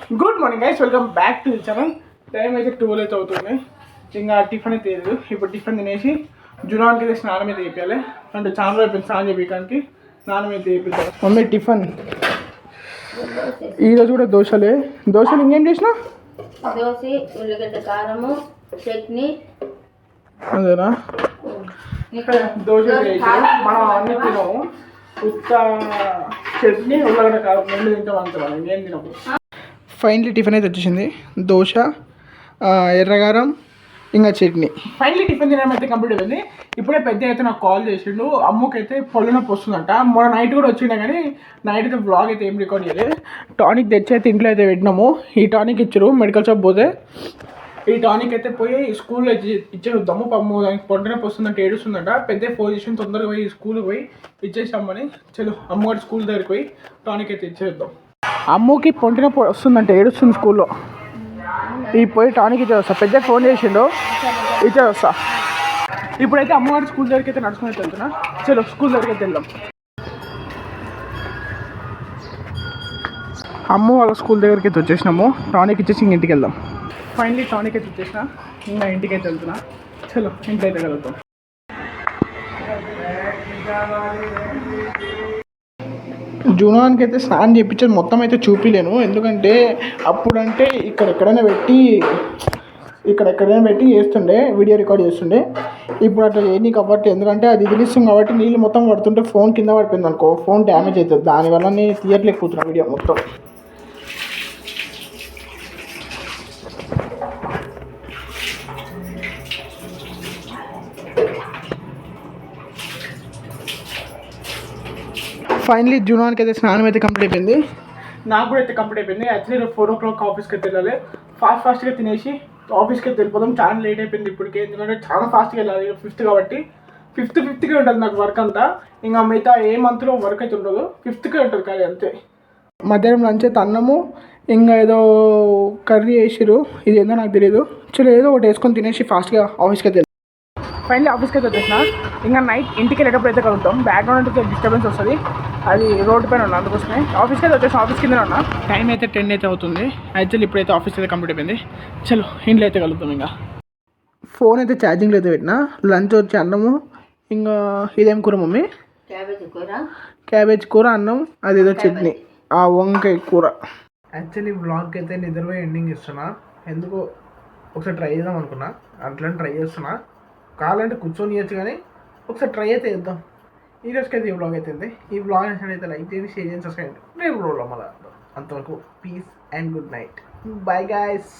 Good morning guys, welcome back to the channel. Time అయితే 12 అయితే అవుతుంది. ఇంకా టిఫిన్ అయితే లేదు. ఇప్పుడు టిఫిన్ తినేసి జునాన్కి అయితే స్నానం అయితే చేయాలి. అంటే చాలా అయిపోయింది స్నానం చేయడానికి. స్నానం అయితే చేయించాలి. మమ్మీ టిఫిన్ ఈరోజు కూడా దోశలు ఇంకేం చేసినా? దోశ, ఉల్లిగడ్డ కారము, చట్నీ. అదేనా? దోశ మనం అన్ని తినము. ఉత్త చట్నీ, ఉల్లగడ్డ కారం రెండు తింటాం అంతే. మనం ఇంకేం తినము. ఫైనలీ టిఫిన్ అయితే వచ్చేసింది. దోశ, ఎర్రగారం, ఇంకా చట్నీ. ఫైనలీ టిఫిన్ తినడం అయితే కంప్లీట్ అయిపోయింది. ఇప్పుడే పెద్ద అయితే నాకు కాల్ చేసిండు. అమ్మకైతే పొల్లు నొప్పి వస్తుందంట. మొన్న నైట్ కూడా వచ్చిండే కానీ నైట్ అయితే బ్లాగ్ అయితే ఏం రికార్డ్ చేయలేదు. టానిక్ తెచ్చి అయితే ఇంట్లో అయితే పెట్టినాము. ఈ టానిక్ ఇచ్చారు మెడికల్ షాప్ పోతే. ఈ టానిక్ అయితే పోయి స్కూల్లో ఇచ్చేద్దాము. పమ్ము దానికి పొట్టు నొప్పి వస్తుందంటే ఏడుస్తుందంట. పెద్ద ఫోన్ చేసి తొందరగా పోయి స్కూల్కి పోయి ఇచ్చేసామని. చలో అమ్మగారి స్కూల్ దగ్గరికి పోయి టానిక్ అయితే ఇచ్చేద్దాం. అమ్మకి పొంటిన వస్తుందంటే ఏడుస్తుంది స్కూల్లో. ఈ పోయి టానిక్ ఇచ్చేస్తా. పెద్ద ఫోన్ చేసిండు, ఇచ్చేస్తా. ఇప్పుడైతే అమ్మవారి స్కూల్ దగ్గరికి అయితే నడుచుకుని అయితే వెళ్తున్నా. చలో స్కూల్ దగ్గరికి అయితే వెళ్దాం. అమ్మ వాళ్ళ స్కూల్ దగ్గరికి అయితే వచ్చేసినాము. టానిక్ ఇచ్చేసి ఇంక ఇంటికి వెళ్దాం. ఫైనలీ టానిక్ అయితే వచ్చేసిన. ఇంకా ఇంటికి అయితే వెళ్తున్నా. చలో ఇంట్లో అయితే వెళ్తాం. జునాన్కి అయితే స్నానం చేయించేది మొత్తం అయితే చూపించలేను. ఎందుకంటే అప్పుడంటే ఇక్కడెక్కడైనా పెట్టి చేస్తుండే, వీడియో రికార్డ్ చేస్తుండే. ఇప్పుడు అట్లా చేయనీకి అవ్వట్లేదు. ఎందుకంటే అది వదిలిస్తుంది కాబట్టి నీళ్ళు మొత్తం పడుతుంటే ఫోన్ కింద పడిపోయింది అనుకో, ఫోన్ డ్యామేజ్ అవుతుంది. దానివల్ల నేను తీయట్లేకపోతున్నాను వీడియో మొత్తం. ఫైనలీ జునాన్కి అయితే స్నానం అయితే కంప్లీట్ అయిపోయింది. నాకు కూడా అయితే కంప్లీట్ అయిపోయింది. యాక్చువల్లీ 4 o'clock ఆఫీస్కి అయితే వెళ్ళాలి. ఫాస్ట్గా తినేసి ఆఫీస్కి అయితే వెళ్ళిపోదాం. చాలా లేట్ అయిపోయింది ఇప్పటికే. ఎందుకంటే చాలా ఫాస్ట్గా వెళ్ళాలి. 5th కాబట్టి 5th ఉంటుంది నాకు వర్క్ అంతా. ఇంకా మిగతా ఏ మంత్లో వర్క్ అయితే ఉండదు. 5th ఉంటుంది కానీ అంతే. మధ్యాహ్నం లంచ్ అయితే అన్నము, ఇంకా ఏదో కర్రీ వేసిరు. ఇది ఏందో నాకు తెలియదు. చలో ఏదో ఒకటి వేసుకొని తినేసి ఫాస్ట్గా ఆఫీస్కి అయితే ఫైనలీ ఆఫీస్కి అయితే వచ్చేసిన. ఇంకా నైట్ ఇంటికి వెళ్ళేటప్పుడు అయితే కలుగుతాం. బ్యాక్గ్రౌండ్ అయితే డిస్టర్బెన్స్ వస్తుంది. అది రోడ్డు పైన ఉన్నా, అందుకోసమే ఆఫీస్కి అయితే వచ్చేసిన. ఆఫీస్ కింద ఉన్నా. టైం అయితే 10 అయితే అవుతుంది. యాక్చువల్లీ ఇప్పుడైతే ఆఫీస్ అయితే కంప్లీట్ అయిపోయింది. చలో ఇంట్లో అయితే కలుగుతాం. ఇంకా ఫోన్ అయితే ఛార్జింగ్లో అయితే పెట్టిన. లంచ్ వచ్చి అన్నము, ఇంకా ఇదేం కూర మమ్మీ? క్యాబేజ్ కూర, అన్నం, అదేదో చట్నీ, ఆ వంకాయ కూర. యాక్చువల్లీ బ్లాగ్కి అయితే నిద్రపోయి ఎండింగ్ ఇస్తున్నా. ఎందుకో ఒకసారి ట్రై చేద్దాం అనుకున్నా. అట్లా ట్రై చేస్తున్నా. కావాలంటే కూర్చొని ఇవ్వచ్చు కానీ ఒకసారి ట్రై అయితే చేద్దాం. ఈ రోజుకైతే ఈ బ్లాగ్ అవుతుంది. ఈ బ్లాగ్ నచ్చినట్లయితే లైక్ చేయండి, షేర్ చేయండి, సబ్స్క్రైబ్ చేయండి. రేపు బ్లాగ్లో మళ్ళీ అంతవరకు peace and good night. Bye guys.